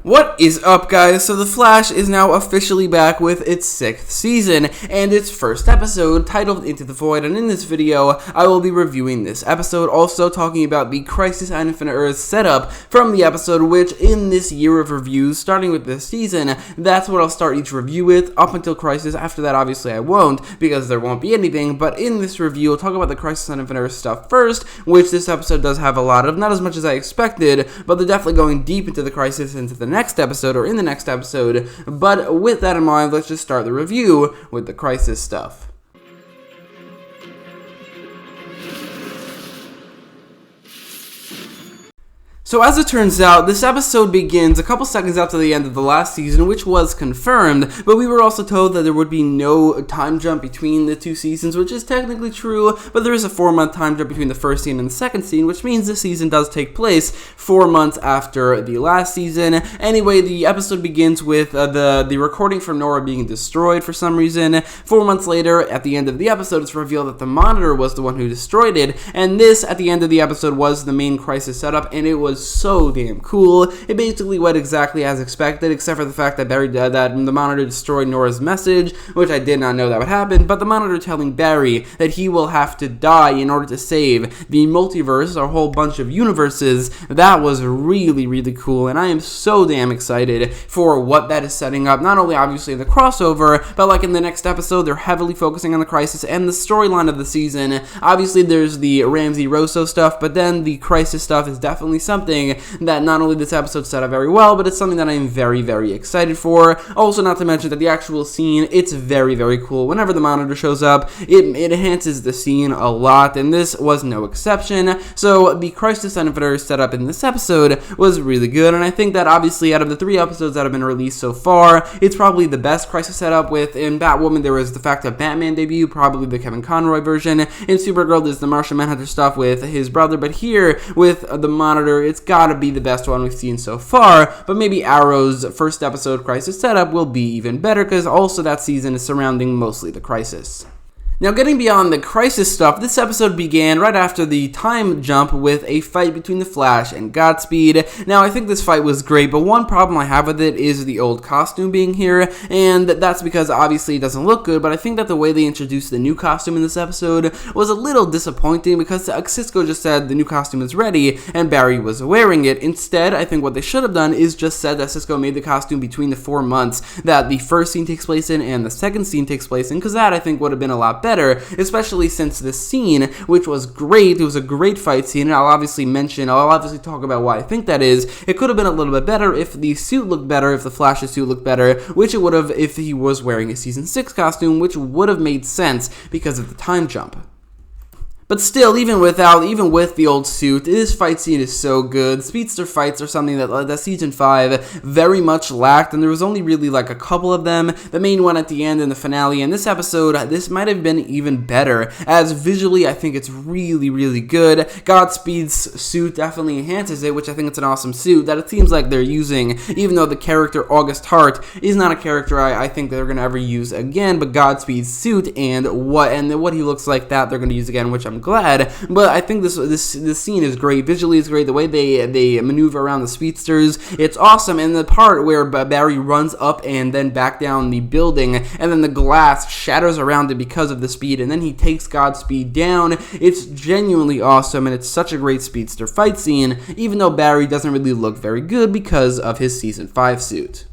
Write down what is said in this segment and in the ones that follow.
What is up, guys? So The Flash is now officially back with its 6th season and its first episode titled Into the Void, and in this video I will be reviewing this episode, also talking about the Crisis on Infinite Earths setup from the episode, which in this year of reviews, starting with this season, that's what I'll start each review with up until Crisis. After that, obviously I won't, because there won't be anything, but in this review I'll talk about the Crisis on Infinite Earths stuff first, which this episode does have a lot of, not as much as I expected, but they're definitely going deep into the Crisis, into the next episode, or in the next episode. But with that in mind, let's just start the review with the Crisis stuff. So as it turns out, this episode begins a couple seconds after the end of the last season, which was confirmed, but we were also told that there would be no time jump between the two seasons, which is technically true, but there is a 4-month time jump between the first scene and the second scene, which means this season does take place 4 months after the last season. Anyway, the episode begins with the recording from Nora being destroyed for some reason. 4 months later, at the end of the episode, it's revealed that the Monitor was the one who destroyed it, and this, at the end of the episode, was the main Crisis setup, and it was so damn cool. It basically went exactly as expected, except for the fact that that the Monitor destroyed Nora's message, which I did not know that would happen, but the Monitor telling Barry that he will have to die in order to save the multiverse, a whole bunch of universes, that was really, really cool, and I am so damn excited for what that is setting up, not only obviously in the crossover, but like in the next episode, they're heavily focusing on the Crisis and the storyline of the season. Obviously, there's the Ramsey Rosso stuff, but then the Crisis stuff is definitely something that not only this episode set up very well, but it's something that I'm very, very excited for. Also, not to mention that the actual scene, it's very, very cool. Whenever the Monitor shows up, it enhances the scene a lot, and this was no exception. So the Crisis on Infinite Earths setup in this episode was really good, and I think that obviously out of the 3 episodes that have been released so far, it's probably the best Crisis setup. With in Batwoman, there was the fact that Batman debut, probably the Kevin Conroy version. In Supergirl, there's the Martian Manhunter stuff with his brother, but here with the Monitor, it's gotta be the best one we've seen so far, but maybe Arrow's first episode Crisis setup will be even better, because also that season is surrounding mostly the Crisis. Now, getting beyond the Crisis stuff, this episode began right after the time jump with a fight between the Flash and Godspeed. Now, I think this fight was great, but one problem I have with it is the old costume being here, and that's because obviously it doesn't look good, but I think that the way they introduced the new costume in this episode was a little disappointing, because Cisco just said the new costume is ready, and Barry was wearing it. Instead, I think what they should have done is just said that Cisco made the costume between the 4 months that the first scene takes place in and the second scene takes place in, because that I think would have been a lot better, especially since this scene, which was great, it was a great fight scene, and I'll obviously talk about why I think that is. It could have been a little bit better if the suit looked better, if the Flash's suit looked better, which it would have if he was wearing a Season 6 costume, which would have made sense because of the time jump. But still, even with the old suit, this fight scene is so good. Speedster fights are something that Season 5 very much lacked, and there was only really like a couple of them. The main one at the end in the finale, and this episode, this might have been even better, as visually I think it's really, really good. Godspeed's suit definitely enhances it, which I think it's an awesome suit that it seems like they're using, even though the character August Hart is not a character I think they're going to ever use again, but Godspeed's suit and what he looks like that they're going to use again, which I'm glad. But I think this scene is great. Visually, it's great. The way they maneuver around the speedsters, it's awesome. And the part where Barry runs up and then back down the building, and then the glass shatters around it because of the speed, and then he takes Godspeed down. It's genuinely awesome, and it's such a great speedster fight scene, even though Barry doesn't really look very good because of his Season 5 suit.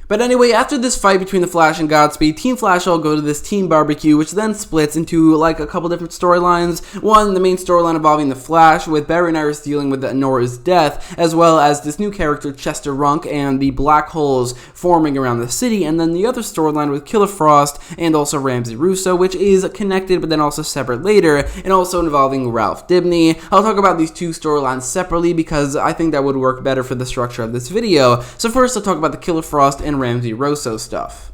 But anyway, after this fight between the Flash and Godspeed, Team Flash all go to this team barbecue, which then splits into like a couple different storylines. One, the main storyline involving the Flash, with Barry and Iris dealing with Nora's death, as well as this new character, Chester Runk, and the black holes forming around the city. And then the other storyline with Killer Frost and also Ramsey Russo, which is connected but then also separate later, and also involving Ralph Dibny. I'll talk about these two storylines separately because I think that would work better for the structure of this video. So first, I'll talk about the Killer Frost and Ramsey Rosso stuff.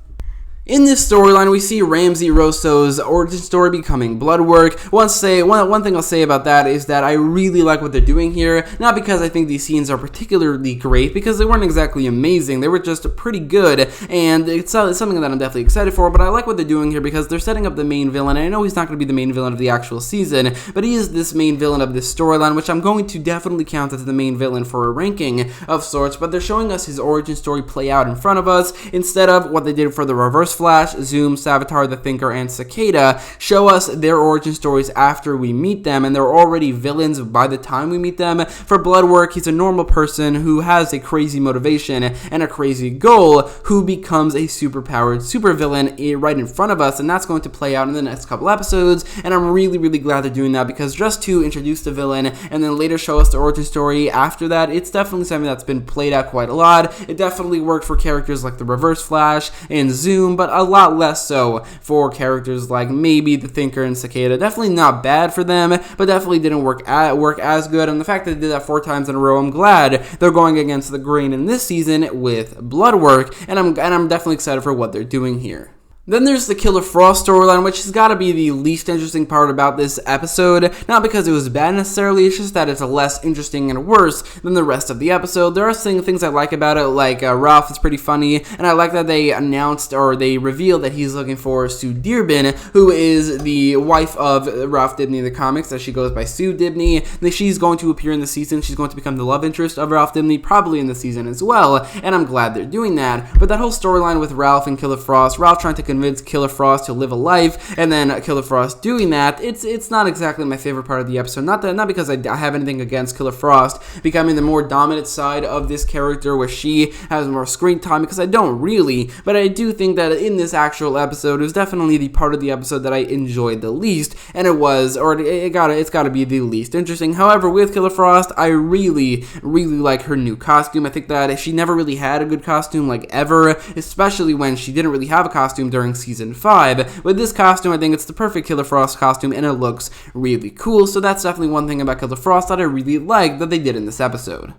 In this storyline, we see Ramsey Rosso's origin story becoming Bloodwork. One thing I'll say about that is that I really like what they're doing here, not because I think these scenes are particularly great, because they weren't exactly amazing, they were just pretty good, and it's something that I'm definitely excited for, but I like what they're doing here because they're setting up the main villain, and I know he's not going to be the main villain of the actual season, but he is this main villain of this storyline, which I'm going to definitely count as the main villain for a ranking of sorts, but they're showing us his origin story play out in front of us, instead of what they did for the Reverse Flash, Zoom, Savitar the Thinker, and Cicada. Show us their origin stories after we meet them, and they're already villains by the time we meet them. For Bloodwork, he's a normal person who has a crazy motivation and a crazy goal, who becomes a superpowered supervillain right in front of us, and that's going to play out in the next couple episodes, and I'm really, really glad they're doing that, because just to introduce the villain and then later show us the origin story after that, it's definitely something that's been played out quite a lot. It definitely worked for characters like the Reverse Flash and Zoom, but a lot less so for characters like maybe the Thinker and Cicada. Definitely not bad for them, but definitely didn't work as good, and the fact that they did that 4 times in a row, I'm glad they're going against the grain in this season with Bloodwork, and I'm definitely excited for what they're doing here. Then there's the Killer Frost storyline, which has got to be the least interesting part about this episode. Not because it was bad necessarily, it's just that it's less interesting and worse than the rest of the episode. There are things I like about it, like Ralph is pretty funny, and I like that they announced, or they revealed, that he's looking for Sue Dearborn, who is the wife of Ralph Dibny in the comics, that she goes by Sue Dibny. She's going to appear in the season, she's going to become the love interest of Ralph Dibny, probably in the season as well, and I'm glad they're doing that. But that whole storyline with Ralph and Killer Frost, Ralph trying to convince Killer Frost to live a life, and then Killer Frost doing that, it's not exactly my favorite part of the episode. Not because I have anything against Killer Frost becoming the more dominant side of this character, where she has more screen time, because I don't really, but I do think that in this actual episode, it was definitely the part of the episode that I enjoyed the least, and it's got to be the least interesting. However, with Killer Frost, I really, really like her new costume. I think that she never really had a good costume, like, ever, especially when she didn't really have a costume during Season 5. With this costume, I think it's the perfect Killer Frost costume, and it looks really cool, so that's definitely one thing about Killer Frost that I really like that they did in this episode.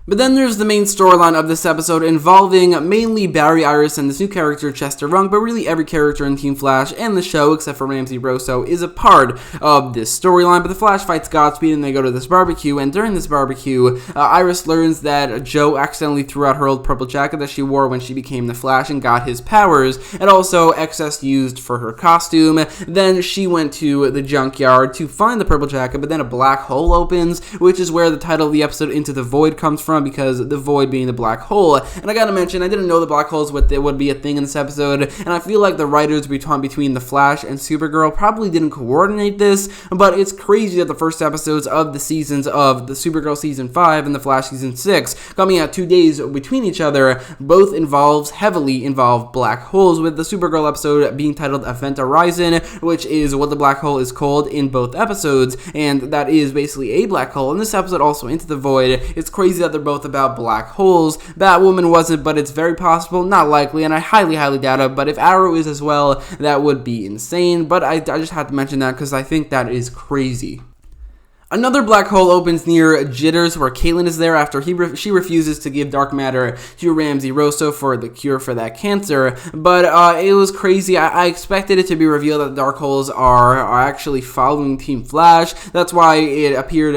But then there's the main storyline of this episode, involving mainly Barry Iris and this new character Chester Runk, but really every character in Team Flash and the show, except for Ramsey Rosso, is a part of this storyline. But the Flash fights Godspeed, and they go to this barbecue, and during this barbecue, Iris learns that Joe accidentally threw out her old purple jacket that she wore when she became the Flash and got his powers, and also excess used for her costume. Then she went to the junkyard to find the purple jacket, but then a black hole opens, which is where the title of the episode, Into the Void, comes from, because the void being the black hole. And I gotta mention, I didn't know the black holes would be a thing in this episode, and I feel like the writers between the Flash and Supergirl probably didn't coordinate this, but it's crazy that the first episodes of the seasons of the Supergirl Season 5 and the Flash Season 6, coming out 2 days between each other, both heavily involve black holes, with the Supergirl episode being titled Event Horizon, which is what the black hole is called in both episodes, and that is basically a black hole. In this episode also, Into the Void, it's crazy that they're both about black holes. Batwoman wasn't, but it's very possible, not likely, and I highly, highly doubt it, but if Arrow is as well, that would be insane, but I just had to mention that because I think that is crazy. Another black hole opens near Jitters, where Caitlin is there after she refuses to give dark matter to Ramsey Rosso for the cure for that cancer. But it was crazy. I expected it to be revealed that the dark holes are actually following Team Flash. That's why it appeared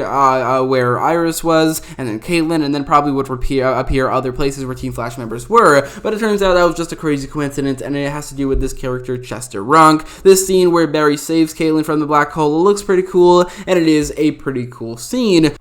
where Iris was, and then Caitlin, and then probably would appear other places where Team Flash members were. But it turns out that was just a crazy coincidence, and it has to do with this character, Chester Runk. This scene where Barry saves Caitlin from the black hole, it looks pretty cool, and it is a pretty cool scene.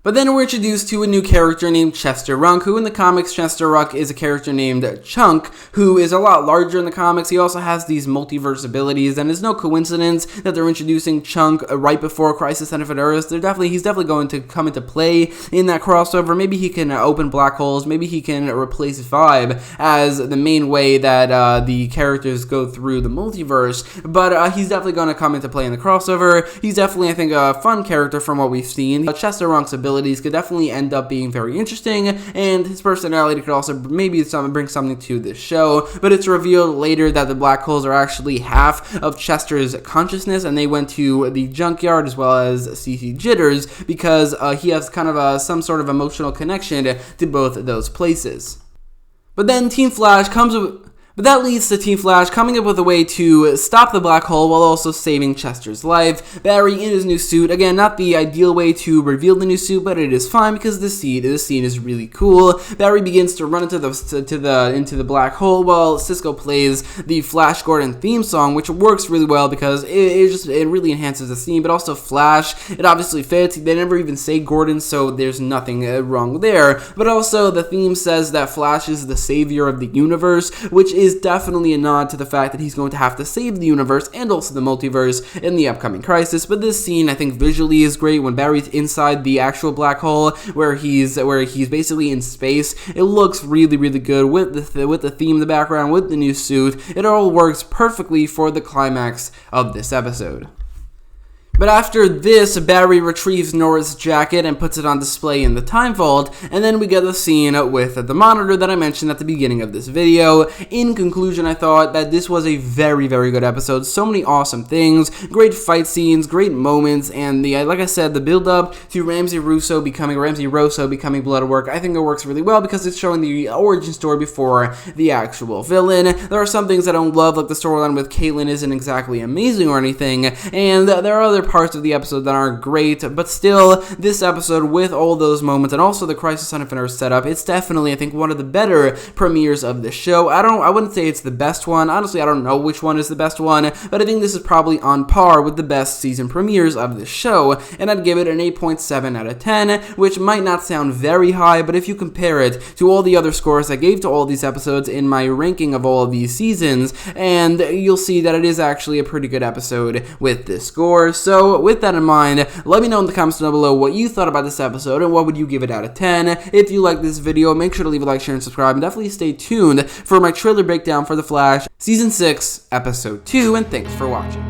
But then we're introduced to a new character named Chester Runk, who in the comics, Chester Runk is a character named Chunk, who is a lot larger in the comics. He also has these multiverse abilities, and it's no coincidence that they're introducing Chunk right before Crisis on Infinite Earths. He's definitely going to come into play in that crossover. Maybe he can open black holes, maybe he can replace Vibe as the main way that the characters go through the multiverse, but he's definitely going to come into play in the crossover. He's definitely, I think, a fun character from what we've seen. Chester Runk's abilities could definitely end up being very interesting, and his personality could also maybe bring something to this show, but it's revealed later that the black holes are actually half of Chester's consciousness, and they went to the junkyard as well as CC Jitters because he has kind of some sort of emotional connection to both of those places. But then Team Flash comes But that leads to Team Flash coming up with a way to stop the black hole while also saving Chester's life. Barry in his new suit, again, not the ideal way to reveal the new suit, but it is fine because this scene is really cool. Barry begins to run into the black hole while Cisco plays the Flash Gordon theme song, which works really well because it really enhances the scene. But also Flash, it obviously fits. They never even say Gordon, so there's nothing wrong there. But also the theme says that Flash is the savior of the universe, which is definitely a nod to the fact that he's going to have to save the universe and also the multiverse in the upcoming crisis. But this scene, I think, visually is great when Barry's inside the actual black hole, where he's basically in space. It looks really good with the theme in the background, with the new suit. It all works perfectly for the climax of this episode. But after this, Barry retrieves Nora's jacket and puts it on display in the time vault, and then we get the scene with the monitor that I mentioned at the beginning of this video. In conclusion, I thought that this was a very good episode. So many awesome things, great fight scenes, great moments, and like I said, the build up to Ramsey Rosso becoming Bloodwork, I think it works really well because it's showing the origin story before the actual villain. There are some things I don't love, like the storyline with Caitlin isn't exactly amazing or anything, and there are other parts of the episode that aren't great, but still, this episode with all those moments and also the Crisis on Infinite Earths setup, it's definitely, I think, one of the better premieres of the show. I wouldn't say it's the best one. Honestly, I don't know which one is the best one, but I think this is probably on par with the best season premieres of the show, and I'd give it an 8.7 out of 10, which might not sound very high, but if you compare it to all the other scores I gave to all these episodes in my ranking of all of these seasons, and you'll see that it is actually a pretty good episode with this score. So with that in mind, let me know in the comments down below what you thought about this episode and what would you give it out of 10. If you like this video, make sure to leave a like, share, and subscribe, and definitely stay tuned for my trailer breakdown for The Flash Season 6, Episode 2, and thanks for watching.